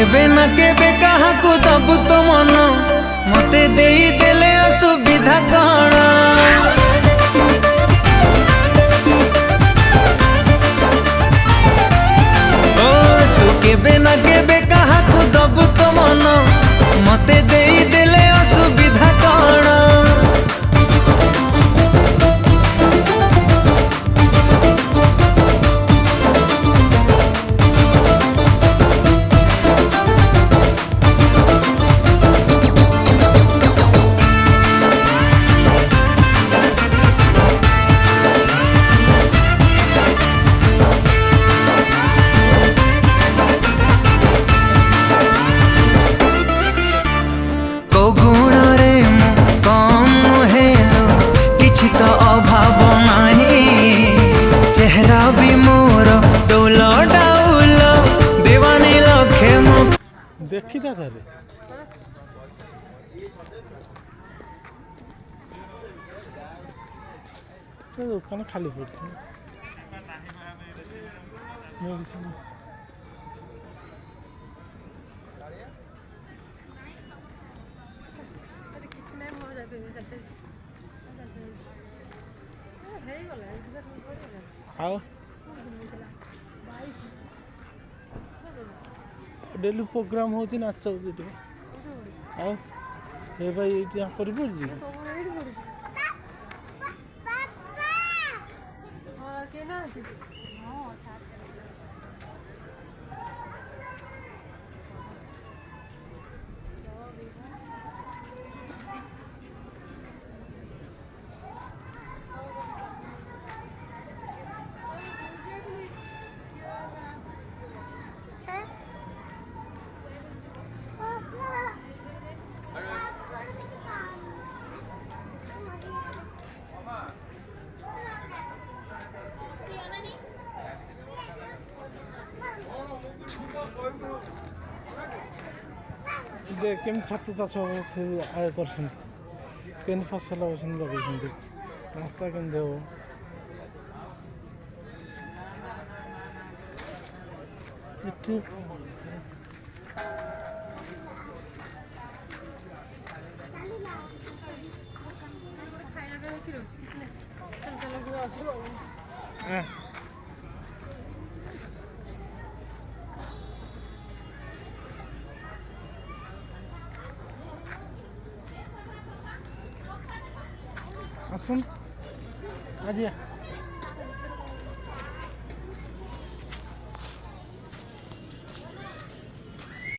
केबे ना केबे कहा को दबु तो मन मते देई देले असुविधा कण ओ तू केबे ना केबे कहा को दबु तो मन मते देई देले असुविधा कण चेहरा भी मोर डोल डाउल दीवानी लखे मो देखी था थारे दुकान खाली पड़ी आओ डेली प्रोग्राम हो नाच आओ ये भाई ये कर केम छतु चाष आय कर फसल लगे रास्ता केमती हम आसन आज